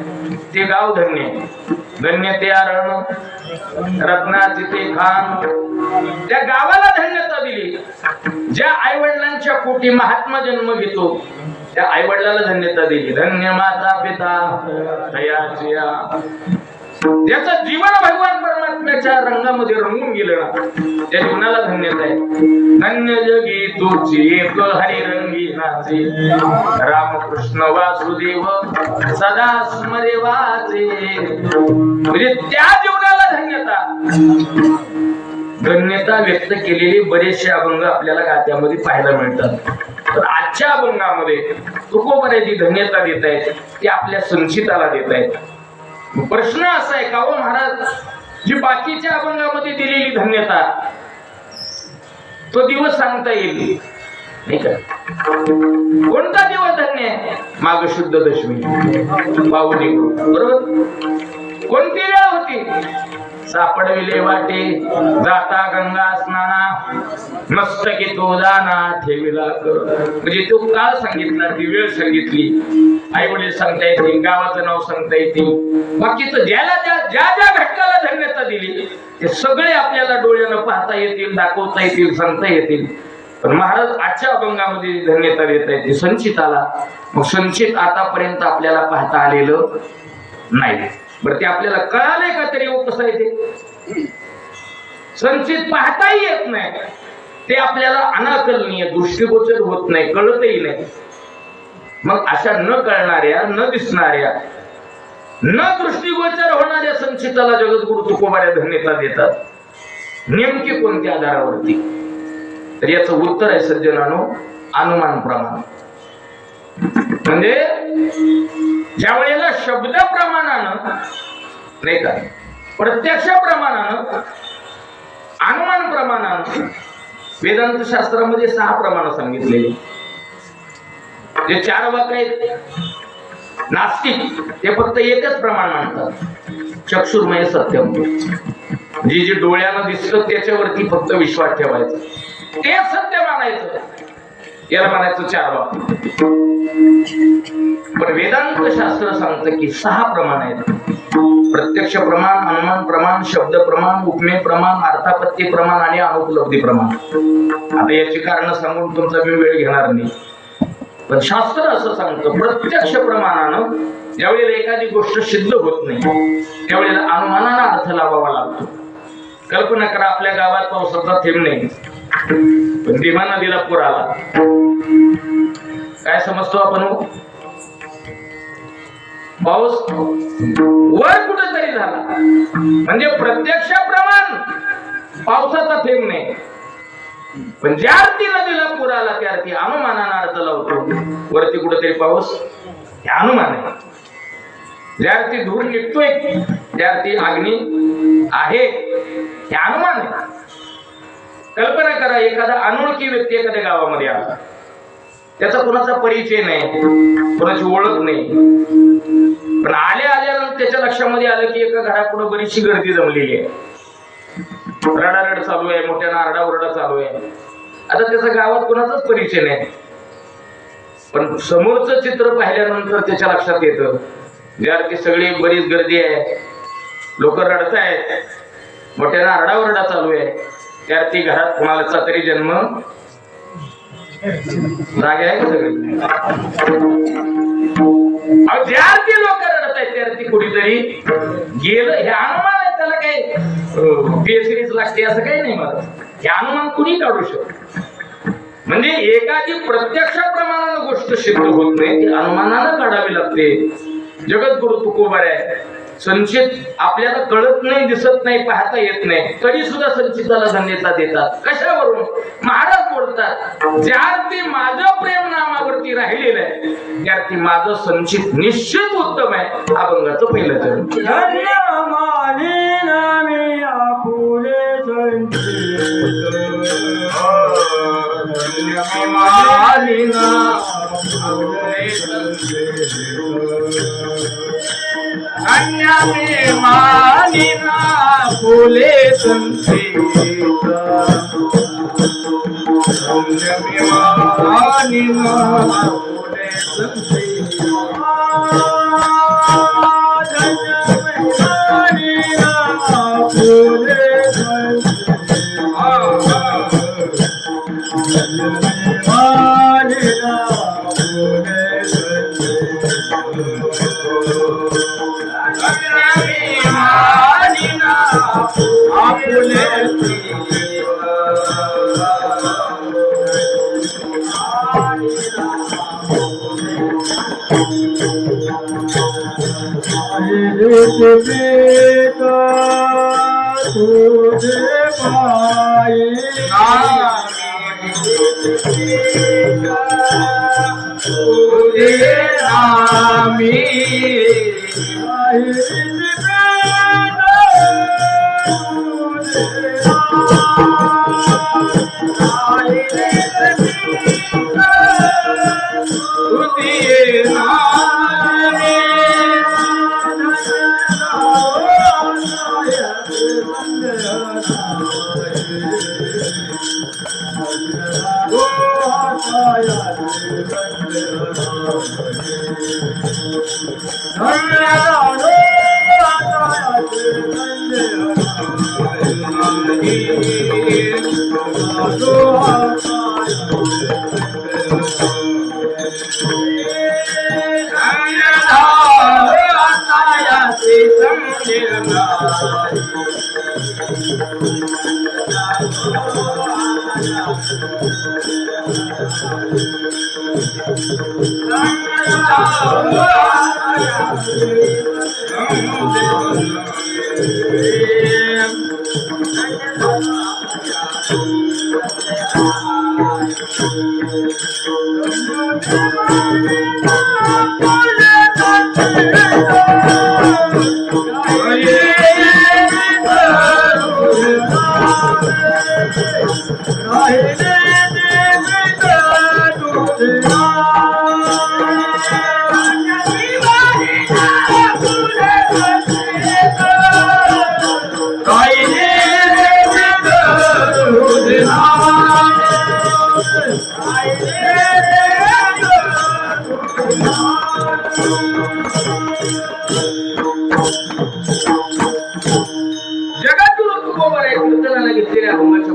S2: ते गाव धन्य आहे. धन्य ते अरण रत्नाचे ते खान. त्या गावाला धन्यता दिली. ज्या आई वडिलांच्या पोटी महात्मा जन्म घेतो त्या आई वडिलाला धन्यता दिली. धन्य माता पिता दयाचिया. ज्याचं जीवन भगवान परमात्म्याच्या रंगामध्ये रंगून गेलं ना त्या जीवनाला धन्यता आहे. धन्य जगी तुझी एक हरिरंगी नाचे रामकृष्ण वासुदेव सदा स्मरे वाचे. म्हणजे त्या जीवनाला धन्यता. धन्यता व्यक्त केलेले बरेचसे अभंग आपल्याला गात्यामध्ये पाहायला मिळतात. तर आजच्या अभंगामध्ये तुकोबाराची धन्यता देत आहेत ते आपल्या संचिताला देत आहेत. प्रश्न असा आहे का हो महाराज, जी बाकीच्या अभंगामध्ये दिलेली धन्यता तो दिवस सांगता येईल नाही का? कोणता दिवस धन्य आहे? माघ शुद्ध दशमी पावनी, बरोबर. कोणती वेळ होती? सापडविले वाटे जाता गंगा स्नाना मस्तकी तो दाना ठेविला कर. म्हणजे तो काळ सांगितला, ती वेळ सांगितली, आई वडील सांगता येतील, गावाचं नाव सांगता येतील. बाकीचं ज्याला ज्या ज्या घटकाला धन्यता दिली ते सगळे आपल्याला डोळ्यानं पाहता येतील, दाखवता येतील, सांगता येतील. पण महाराज आजच्या अभंगामध्ये धन्यता देत आहेत ती संचिताला. मग संचित आतापर्यंत आपल्याला पाहता आलेलं नाही. बरं ते आपल्याला कळालंय का तरी हो कसं आहे ते? संचित पाहताही येत नाही, ते आपल्याला अनाकलनीय, दृष्टिगोचर होत नाही, कळतही नाही. मग अशा न कळणाऱ्या, न दिसणाऱ्या, न दृष्टिगोचर होणाऱ्या संचिताला जगद्गुरु तुकोबाऱ्या धन्यता देतात. नेमकी कोणत्या आधारावरती? तर याचं उत्तर आहे सज्जनानो, अनुमान प्रमाण. म्हणजे ज्या वेळेला शब्द प्रमाणानं नाही का, प्रत्यक्ष प्रमाणानं, अनुमान प्रमाणानं, वेदांत शास्त्रामध्ये 6 प्रमाण सांगितलेले. जे 4 वाक्य आहेत नास्तिक ते फक्त एकच प्रमाण मानतात, चक्षुर्मय सत्यम. जी डोळ्यानं दिसतं त्याच्यावरती फक्त विश्वास ठेवायचा, ते सत्य मानायचं, याला म्हणायचं 4 वाक्य. पण वेदांत शास्त्र सांगतं की 6 प्रमाण आहेत. प्रत्यक्ष प्रमाण, अनुमान प्रमाण, शब्द प्रमाण, उपमेय प्रमाण, अर्थापत्ती प्रमाण आणि अनुपलब्धी प्रमाण. आता याची कारण सांगून तुमचा मी वेळ घेणार नाही. पण शास्त्र असं सांगतं प्रत्यक्ष प्रमाणानं ज्यावेळेला एखादी गोष्ट सिद्ध होत नाही त्यावेळेला अनुमानानं अर्थ लावावा लागतो. कल्पना करा, आपल्या गावात पावसाचा थेंब नाही पण भीमा नदीला पूर आला. काय समजतो आपण? पाऊस वर कुठेतरी झाला म्हणजे प्रत्यक्ष प्रमाण पावसाचा थेंब नाही. पण ज्या अर्थी नदीला पूर आला त्या अर्थी अनुमानानं अर्थ लावतो वरती कुठेतरी पाऊस, हे अनुमान आहे. ज्या अर्थी धूर निघतोय त्या अर्थी अग्नी आहे, हे अनुमान आहे. कल्पना करा, एखादा अनोळखी व्यक्ती एखाद्या गावामध्ये आला, त्याचा कोणाचा परिचय नाही, कोणाची ओळख नाही, पण आल्यानंतर त्याच्या लक्षामध्ये आलं की एका घरापुढे बरीचशी गर्दी जमलेली आहे, रडारड चालू आहे, मोठ्या आरडाओरडा चालू आहे. आता त्याचा गावात कोणाचाच परिचय नाही, पण समोरचं चित्र पाहिल्यानंतर त्याच्या लक्षात येतं ज्यावरती सगळी बरीच गर्दी आहे, लोक रडतायत, मोठ्यानं आरडाओरडा चालू आहे, त्यावरती घरात कोणाचा तरी जन्म जागे आहे का सगळी? ज्यावरती लोक रडत आहेत त्यावरती कुठेतरी गेलं, हे अनुमान आहे. त्याला काही बेसरीच लागते असं काही नाही. मला हे अनुमान कुणी काढू शकतो. म्हणजे एखादी प्रत्यक्ष प्रमाणानं गोष्ट सिद्ध होत नाही, ती अनुमानानं काढावी लागते. जगद्गुरु तुकोबाऱ्या संचित आपल्याला कळत नाही, दिसत नाही, पाहता येत नाही, तरी सुद्धा संचिताला धन्यता देतात. कशावरून? महाराज बोलतात ज्यावरती माझं प्रेम नामावरती राहिलेलं आहे त्यावरती माझं संचित निश्चित उत्तम आहे. अभंगाचं पहिलं चरण. मानिना फुले संचिता, मानिना फुले संचिता,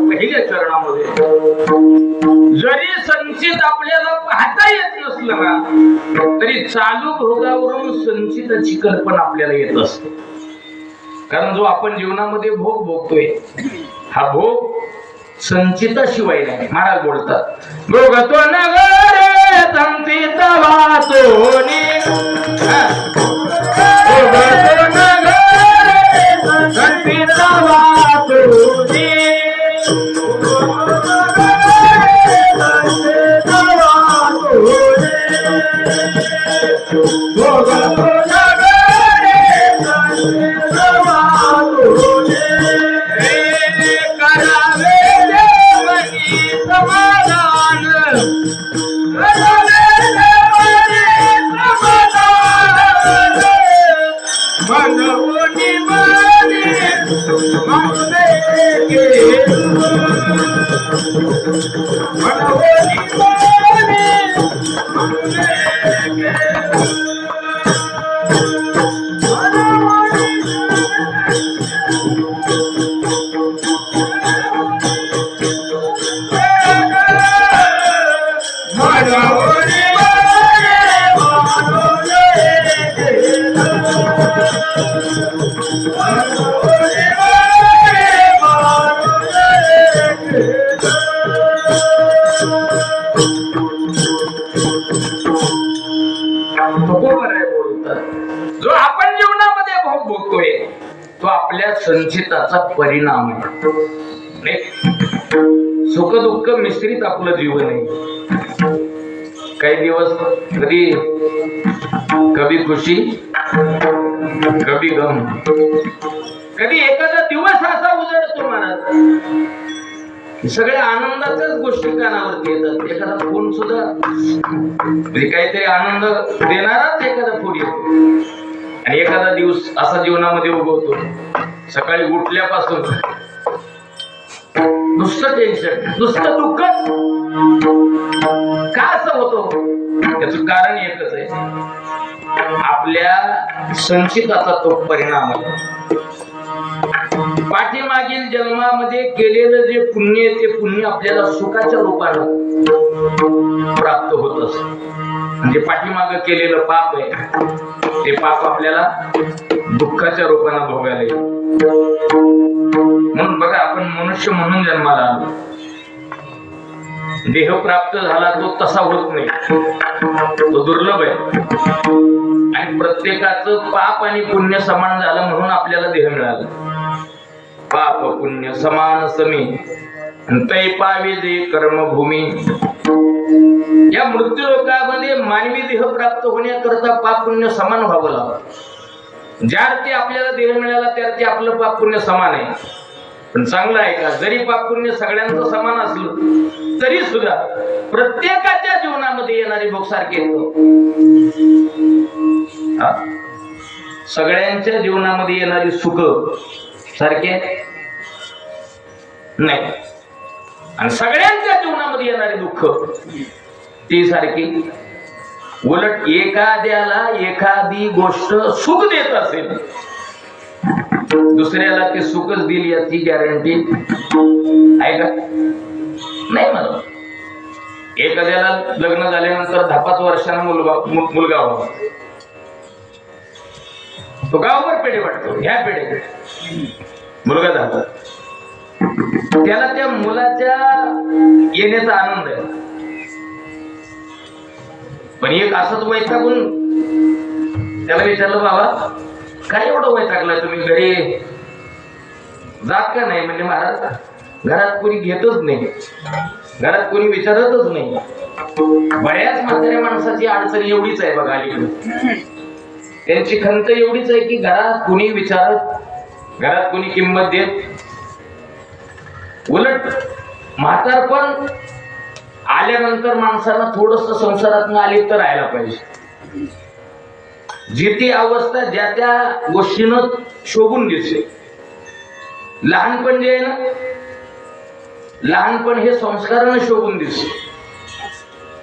S2: पहिल्या चरणामध्ये जरी संचित आपल्याला पाहता येत नसलं ना तरी चालू भोगावरून संचिताची कल्पना आपल्याला येत असते. कारण जो आपण जीवनामध्ये भोग भोगतोय हा भोग संचिताशिवाय नाही. महाराज बोलतात भोगतो नगरे संचित वाचोनी भोगतो नगरे संचित वाचोनी जो आपण जीवनामध्ये भोग भोगतोय तो आपल्या संचिताचा परिणाम आहे. सुख दुःख मिश्रित आपलं जीवन आहे. काही दिवस कधी खुशी कभी गम, कधी एखादा दिवस असा उजळतो महाराज सगळ्या आनंदाच्याच गोष्टी कानावरती येतात. एखादा फोन सुद्धा काहीतरी आनंद देणाराच एखादा फोन येतो आणि एखादा दिवस असा जीवनामध्ये उगवतो सकाळी उठल्यापासून नुसतं टेन्शन नुसतं दुःख. का असं होतं याचं कारण एकच आहे, आपल्या संचिताचा तो परिणाम आहे. पाठीमागील जन्मामध्ये केलेलं जे पुण्य ते पुण्य आपल्याला सुखाच्या रूपानं प्राप्त होत असत. म्हणजे पाठीमाग केलेलं पाप आहे ते पाप आपल्याला दुःखाच्या रूपानं भोगायला येईल. म्हणून बघा, आपण मनुष्य म्हणून जन्माला आलो. देह प्राप्त झाला तो तसा होत नाही, तो दुर्लभ आहे. आणि प्रत्येकाचं पाप आणि पुण्य समान झालं म्हणून आपल्याला देह मिळाला. पाप पुण्य समान समी तै पावे दे कर्मभूमी. या मृत्यू लोकांमध्ये मानवी देह प्राप्त होण्याकरता पाप पुण्य समान व्हावं लागतं. ज्या अर्थी आपल्याला देह मिळाला त्या अर्थी आपलं पाप पुण्य समान आहे. पण चांगलं आहे का, जरी पाप पुण्य सगळ्यांचं समान असलं तरी सुद्धा प्रत्येकाच्या जीवनामध्ये येणारे भोग सारखे येतो. सगळ्यांच्या जीवनामध्ये येणारी सुख सारखे नाही आणि सगळ्यांच्या जीवनामध्ये येणारे दुःख ती सारखी. उलट एखाद्याला एखादी गोष्ट सुख देत असेल, दुसऱ्याला ते सुखच दिली याची गॅरंटी आहे का? नाही. मला एखाद्याला लग्न झाल्यानंतर 10-5 वर्षांना मुलगा व्हावा, तो गावभर पेढे वाटतो, ह्या पेढे मुलगा झाला, त्याला त्या मुलाच्या येण्याचा आनंद आहे. पण एक असंच वैतागून त्याला विचारलं, बाबा काय एवढं वैतागलं तुम्ही, घरी जात का नाही? म्हणजे महाराज घरात कोणी घेतच नाही, घरात कोणी विचारतच नाही. बऱ्याच म्हाताऱ्या माणसाची अडचण एवढीच आहे बघा अलीकडे. त्यांची खंत एवढीच आहे की घरात कोणी विचारत, घरात कोणी किंमत देत. उलट म्हातारपण आल्यानंतर माणसाला थोडस संसारात आलिप्त राहायला पाहिजे. जी ती अवस्था ज्या त्या गोष्टीनं शोभून दिसते. लहानपण जे आहे ना, लहानपण हे संस्कारानं शोभून दिसते,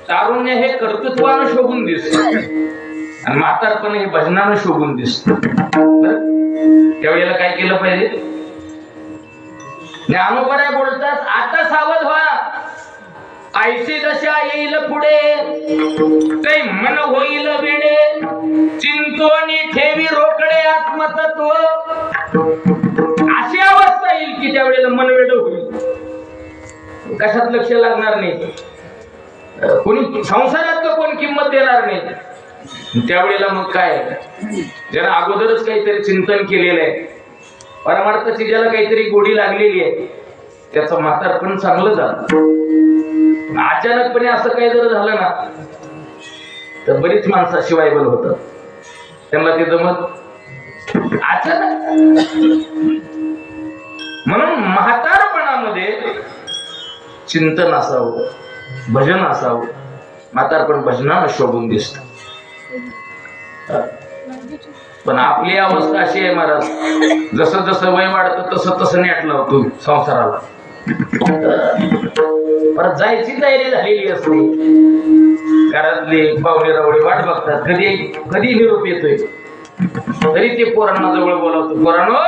S2: तारुण्य हे कर्तृत्वानं शोभून दिसते आणि म्हातारपण हे भजनानं शोभून दिसत. त्यावेळेला काय केलं पाहिजे? ज्ञानोबा बोलतात, आता सावध व्हा, ऐसी दशा येईल पुढे, काही मन होईल वेडे, चिंतोनी ठेवी रोकडे आत्मतत्व. अशी अवस्था येईल की त्यावेळेला मन वेड होईल, कशात लक्ष लागणार नाही, कोणी संसारात कोण किंमत देणार नाही. त्यावेळेला मग काय, ज्याला अगोदरच काहीतरी चिंतन केलेलं आहे, परमार्थाची ज्याला काहीतरी गोडी लागलेली आहे, त्याचं म्हातारपण चांगलं झालं. अचानकपणे असं काही जर झालं ना तर बरीच माणसं शिवायबल होत, त्यांना ते जमत अचानक. म्हणून म्हातारपणामध्ये चिंतन असावं, भजन असावं. म्हातारपण भजनानं शोभून दिसत. पण आपली अवस्था अशी आहे महाराज, जसं जसं वय वाढतं तसं तसं नेट लावतो संसाराला. परत जायची तयारी झालेली असते, घरातले पाहुणे रावळे वाट बघतात कधी कधी निरोप येतोय. तरी ते पोरांना जवळ बोलावतो, पोरांनो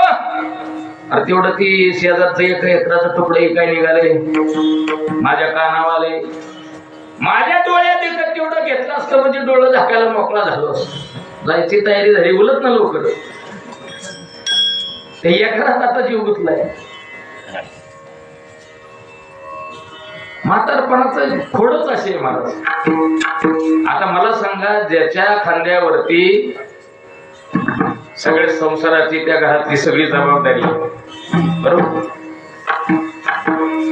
S2: अरे तेवढं ती शेजारचं 1 एकराचं तुकडं काय निघाले, माझ्या कानावाले, माझ्या डोळ्यात एकच तेवढं घेतलं असतं म्हणजे डोळं झाकायला मोकळा झालो असतो. जायची तयारी झाली, उलट ना लवकर ते एकरात आता जीव गुतलाय. म्हातारपणाचं खोडच असे महाराज. आता मला सांगा, ज्याच्या खांद्यावरती सगळे संसाराची, त्या घरातली सगळी जबाबदारी, बरोबर,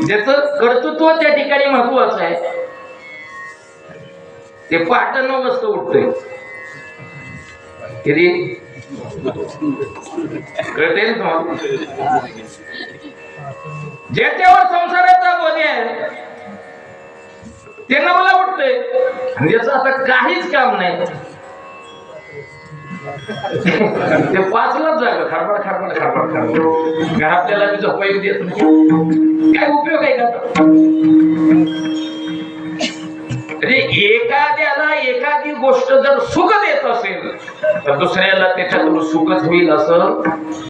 S2: ज्याचं कर्तृत्व त्या ठिकाणी महत्वाचं आहे, ते पहाटे 9 वाजता उठतंय. किती कळते ना तुम्हाला? ज्याच्यावर संसाराचा बोध आहे ते 9ला उठतंय आणि ज्याचं आता काहीच काम नाही ते 5लाच जाग खडबड खडबड खडबड खडबड. घरातल्याला बी झोपायला देत नाही, काय उपयोग आहे का? एखाद्याला एखादी गोष्ट जर सुख देत असेल तर दुसऱ्याला त्याच्यातून सुखच होईल असं